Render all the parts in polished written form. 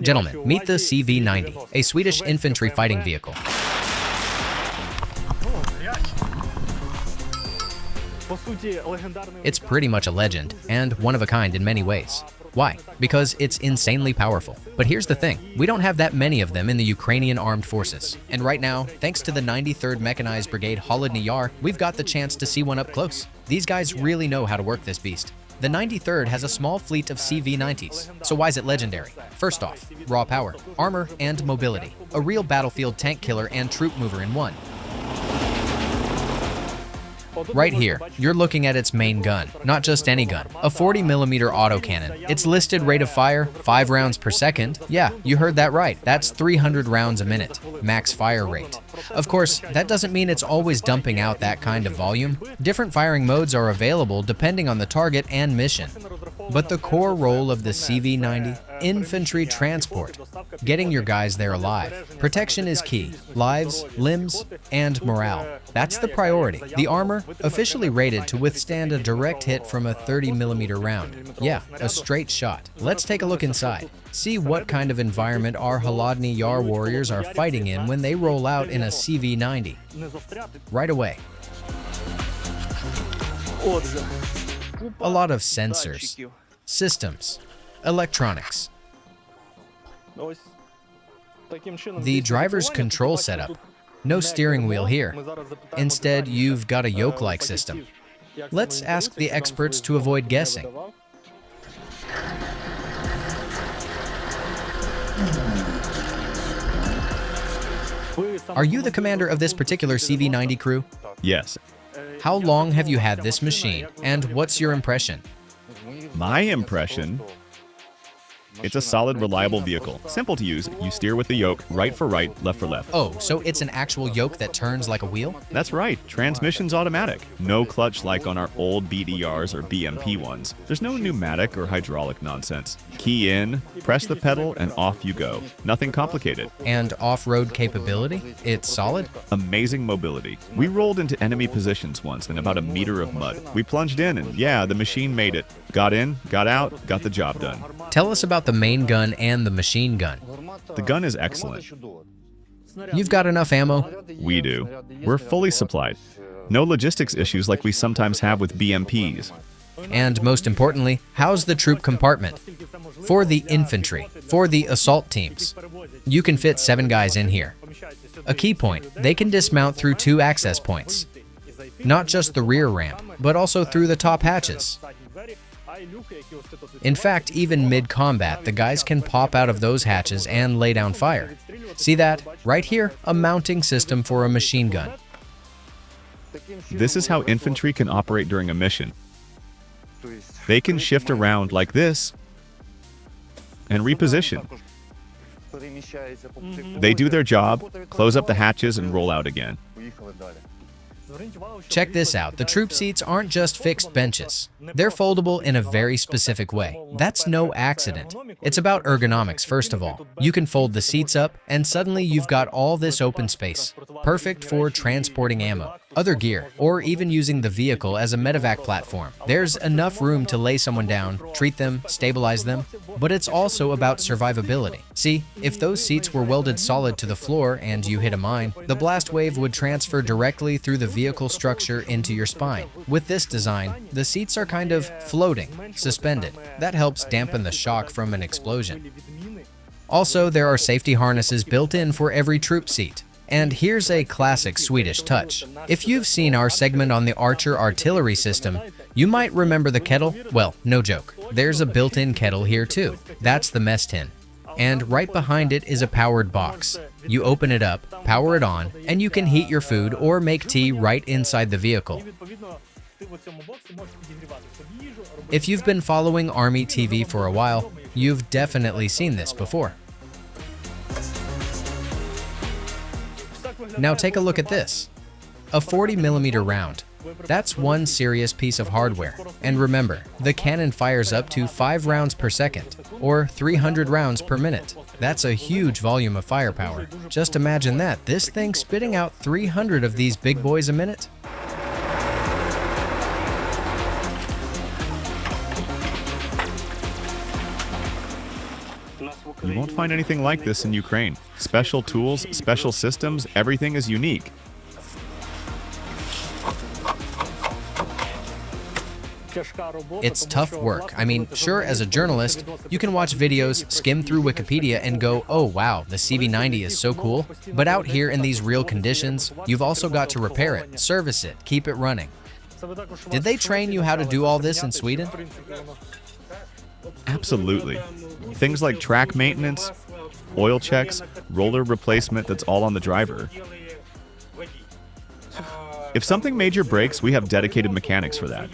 Gentlemen, meet the CV90, a Swedish infantry fighting vehicle. It's pretty much a legend, and one of a kind in many ways. Why? Because it's insanely powerful. But here's the thing, we don't have that many of them in the Ukrainian armed forces. And right now, thanks to the 93rd Mechanized Brigade Holodny Yar, we've got the chance to see one up close. These guys really know how to work this beast. The 93rd has a small fleet of CV90s, so why is it legendary? First off, raw power, armor, and mobility. A real battlefield tank killer and troop mover in one. Right here, you're looking at its main gun, not just any gun, a 40mm autocannon. Its listed rate of fire, 5 rounds per second. Yeah, you heard that right, that's 300 rounds a minute, max fire rate. Of course, that doesn't mean it's always dumping out that kind of volume. Different firing modes are available depending on the target and mission. But the core role of the CV90, infantry transport, getting your guys there alive. Protection is key, lives, limbs, and morale. That's the priority. The armor, officially rated to withstand a direct hit from a 30mm round. Yeah, a straight shot. Let's take a look inside. See what kind of environment our Holodny Yar warriors are fighting in when they roll out in a CV90. Right away. A lot of sensors, systems, electronics. The driver's control setup. No steering wheel here. Instead, you've got a yoke-like system. Let's ask the experts to avoid guessing. Are you the commander of this particular CV90 crew? Yes. How long have you had this machine, and what's your impression? My impression? It's a solid, reliable vehicle. Simple to use. You steer with the yoke, right for right, left for left. Oh, so it's an actual yoke that turns like a wheel? That's right. Transmission's automatic. No clutch like on our old BDRs or BMP ones. There's no pneumatic or hydraulic nonsense. Key in, press the pedal, and off you go. Nothing complicated. And off-road capability? It's solid? Amazing mobility. We rolled into enemy positions once in about a meter of mud. We plunged in and yeah, the machine made it. Got in, got out, got the job done. Tell us about the main gun and the machine gun. The gun is excellent. You've got enough ammo? We do. We're fully supplied. No logistics issues like we sometimes have with BMPs. And most importantly, how's the troop compartment? For the infantry, for the assault teams. You can fit 7 guys in here. A key point, they can dismount through 2 access points. Not just the rear ramp, but also through the top hatches. In fact, even mid-combat, the guys can pop out of those hatches and lay down fire. See that? Right here, a mounting system for a machine gun. This is how infantry can operate during a mission. They can shift around like this and reposition. They do their job, close up the hatches, and roll out again. Check this out, the troop seats aren't just fixed benches. They're foldable in a very specific way. That's no accident. It's about ergonomics, first of all. You can fold the seats up, and suddenly you've got all this open space. Perfect for transporting ammo, other gear, or even using the vehicle as a medevac platform. There's enough room to lay someone down, treat them, stabilize them, but it's also about survivability. See, if those seats were welded solid to the floor and you hit a mine, the blast wave would transfer directly through the vehicle structure into your spine. With this design, the seats are kind of floating, suspended. That helps dampen the shock from an explosion. Also, there are safety harnesses built in for every troop seat. And here's a classic Swedish touch. If you've seen our segment on the Archer artillery system, you might remember the kettle. Well, no joke. There's a built-in kettle here too. That's the mess tin. And right behind it is a powered box. You open it up, power it on, and you can heat your food or make tea right inside the vehicle. If you've been following Army TV for a while, you've definitely seen this before. Now take a look at this. A 40mm round. That's one serious piece of hardware. And remember, the cannon fires up to 5 rounds per second, or 300 rounds per minute. That's a huge volume of firepower. Just imagine that, this thing spitting out 300 of these big boys a minute. You won't find anything like this in Ukraine. Special tools, special systems, everything is unique. It's tough work. I mean, sure, as a journalist, you can watch videos, skim through Wikipedia, and go, oh wow, the CV90 is so cool. But out here in these real conditions, you've also got to repair it, service it, keep it running. Did they train you how to do all this in Sweden? Absolutely. Things like track maintenance, oil checks, roller replacement, that's all on the driver. If something major breaks, we have dedicated mechanics for that.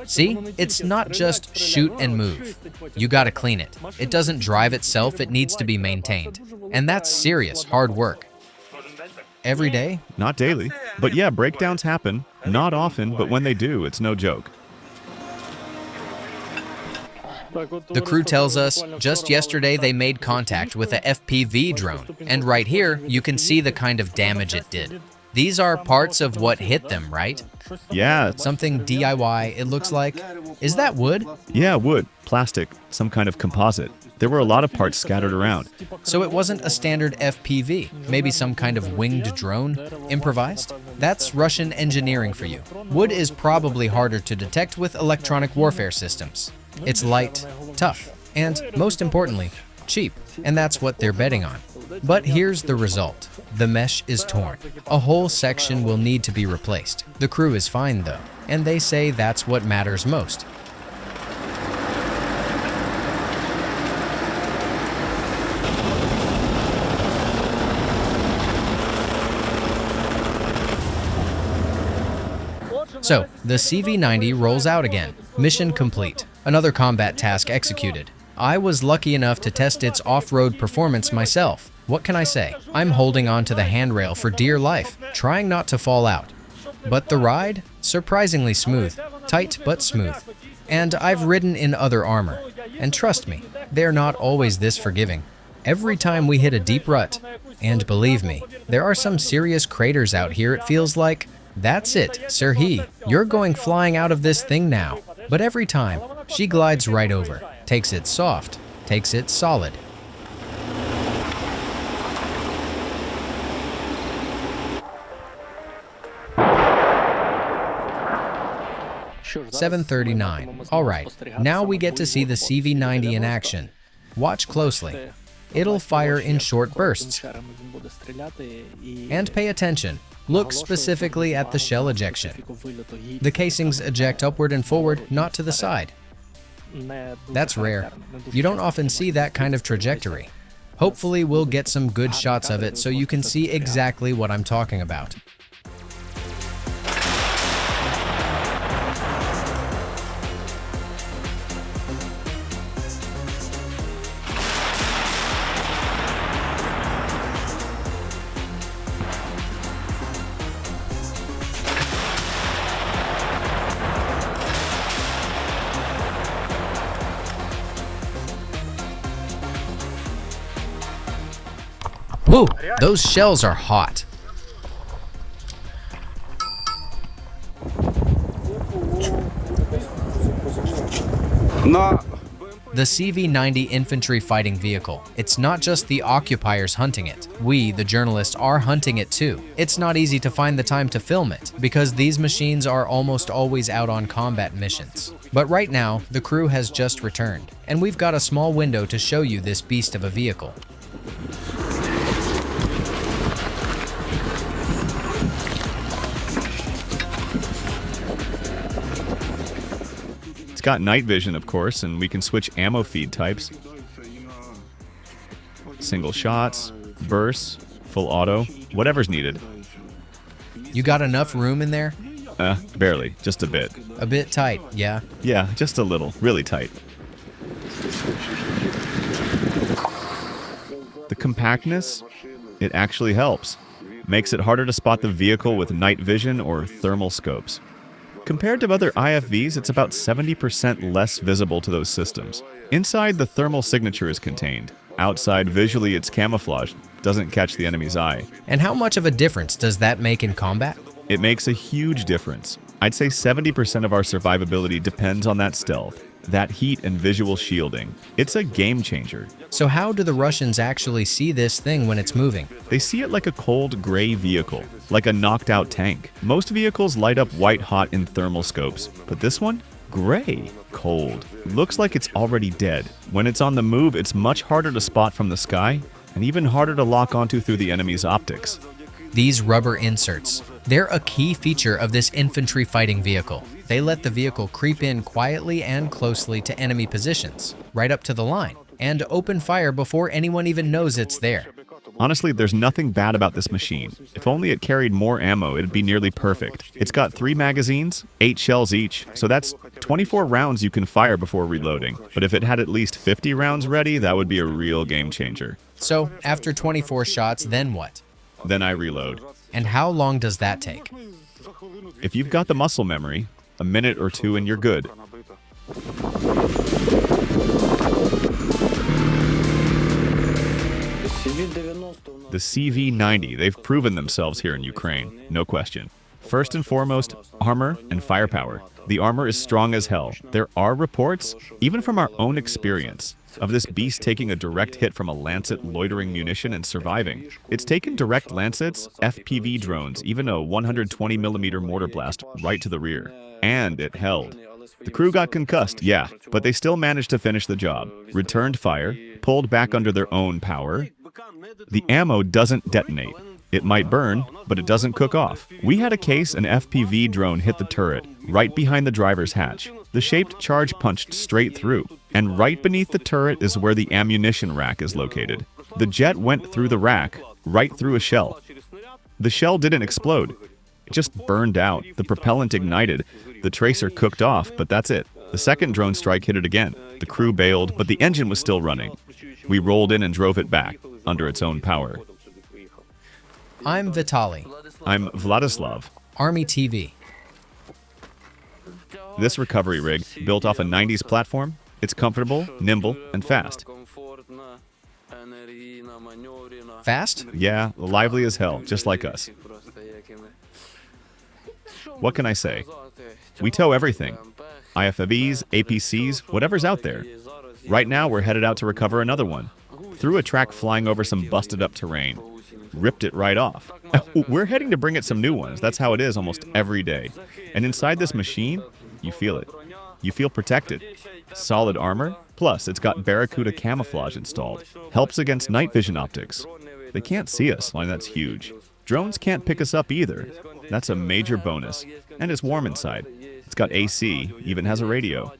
See, it's not just shoot and move. You gotta clean it. It doesn't drive itself, it needs to be maintained. And that's serious, hard work. Every day? Not daily. But yeah, breakdowns happen. Not often, but when they do, it's no joke. The crew tells us just yesterday they made contact with a FPV drone. And right here, you can see the kind of damage it did. These are parts of what hit them, right? Yeah. Something DIY, it looks like. Is that wood? Yeah, wood, plastic, some kind of composite. There were a lot of parts scattered around. So it wasn't a standard FPV, maybe some kind of winged drone, improvised? That's Russian engineering for you. Wood is probably harder to detect with electronic warfare systems. It's light, tough, and most importantly, cheap. And that's what they're betting on. But here's the result. The mesh is torn. A whole section will need to be replaced. The crew is fine though, and they say that's what matters most. So, the CV90 rolls out again. Mission complete. Another combat task executed. I was lucky enough to test its off-road performance myself. What can I say? I'm holding on to the handrail for dear life, trying not to fall out. But the ride? Surprisingly smooth. Tight but smooth. And I've ridden in other armor. And trust me, they're not always this forgiving. Every time we hit a deep rut, and believe me, there are some serious craters out here, it feels like, that's it, Sirhi, you're going flying out of this thing now. But every time, she glides right over, takes it soft, takes it solid. $739. All right, now we get to see the CV90 in action. Watch closely. It'll fire in short bursts. And pay attention. Look specifically at the shell ejection. The casings eject upward and forward, not to the side. That's rare. You don't often see that kind of trajectory. Hopefully we'll get some good shots of it so you can see exactly what I'm talking about. Whoa, those shells are hot. The CV90 infantry fighting vehicle. It's not just the occupiers hunting it. We, the journalists, are hunting it too. It's not easy to find the time to film it, because these machines are almost always out on combat missions. But right now, the crew has just returned, and we've got a small window to show you this beast of a vehicle. It's got night vision, of course, and we can switch ammo feed types. Single shots, bursts, full auto, whatever's needed. You got enough room in there? Barely, just a bit. A bit tight, yeah? Yeah, just a little, really tight. The compactness, it actually helps. Makes it harder to spot the vehicle with night vision or thermal scopes. Compared to other IFVs, it's about 70% less visible to those systems. Inside, the thermal signature is contained. Outside, visually, it's camouflaged, doesn't catch the enemy's eye. And how much of a difference does that make in combat? It makes a huge difference. I'd say 70% of our survivability depends on that stealth. That heat and visual shielding. It's a game changer. So how do the Russians actually see this thing when it's moving? They see it like a cold gray vehicle, like a knocked out tank. Most vehicles light up white hot in thermal scopes, but this one? Gray. Cold. Looks like it's already dead. When it's on the move, it's much harder to spot from the sky, and even harder to lock onto through the enemy's optics. These rubber inserts. They're a key feature of this infantry fighting vehicle. They let the vehicle creep in quietly and closely to enemy positions, right up to the line, and open fire before anyone even knows it's there. Honestly, there's nothing bad about this machine. If only it carried more ammo, it'd be nearly perfect. It's got 3 magazines, 8 shells each, so that's 24 rounds you can fire before reloading. But if it had at least 50 rounds ready, that would be a real game changer. So, after 24 shots, then what? Then I reload. And how long does that take? If you've got the muscle memory, a minute or 2 and you're good. The CV90, they've proven themselves here in Ukraine, no question. First and foremost, armor and firepower. The armor is strong as hell. There are reports, even from our own experience, of this beast taking a direct hit from a Lancet loitering munition and surviving. It's taken direct Lancets, FPV drones, even a 120mm mortar blast right to the rear. And it held. The crew got concussed, yeah, but they still managed to finish the job. Returned fire, pulled back under their own power. The ammo doesn't detonate. It might burn, but it doesn't cook off. We had a case an FPV drone hit the turret, right behind the driver's hatch. The shaped charge punched straight through, and right beneath the turret is where the ammunition rack is located. The jet went through the rack, right through a shell. The shell didn't explode. It just burned out. The propellant ignited. The tracer cooked off, but that's it. The second drone strike hit it again. The crew bailed, but the engine was still running. We rolled in and drove it back, under its own power. I'm Vitaly. I'm Vladislav. Army TV. This recovery rig, built off a 90s platform, it's comfortable, nimble, and fast. Fast? Yeah, lively as hell, just like us. What can I say? We tow everything. IFVs, APCs, whatever's out there. Right now, we're headed out to recover another one. Threw a track flying over some busted up terrain. Ripped it right off. We're heading to bring it some new ones. That's how it is almost every day. And inside this machine, you feel it. You feel protected. Solid armor, plus it's got Barracuda camouflage installed. Helps against night vision optics. They can't see us, and that's huge. Drones can't pick us up either. That's a major bonus. And it's warm inside. It's got AC, even has a radio.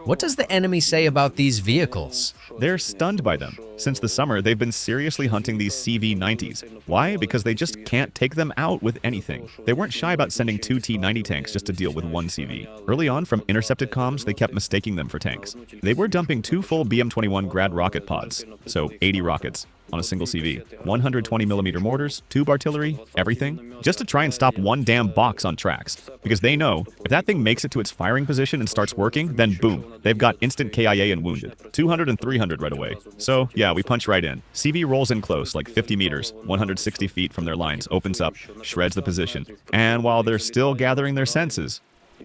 What does the enemy say about these vehicles? They're stunned by them. Since the summer, they've been seriously hunting these CV90s. Why? Because they just can't take them out with anything. They weren't shy about sending 2 T-90 tanks just to deal with 1 CV. Early on, from intercepted comms, they kept mistaking them for tanks. They were dumping 2 full BM-21 Grad rocket pods, so 80 rockets, on a single CV. 120mm mortars, tube artillery, everything, just to try and stop one damn box on tracks. Because they know, if that thing makes it to its firing position and starts working, then boom, they've got instant KIA and wounded. 200 and 300 right away. So, yeah, we punch right in. CV rolls in close, like 50 meters, 160 feet from their lines, opens up, shreds the position. And while they're still gathering their senses,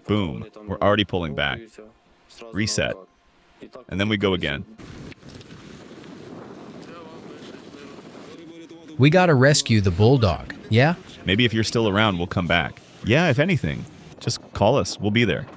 boom, we're already pulling back. Reset. And then we go again. We gotta rescue the bulldog, yeah? Maybe if you're still around, we'll come back. Yeah, if anything, just call us. We'll be there.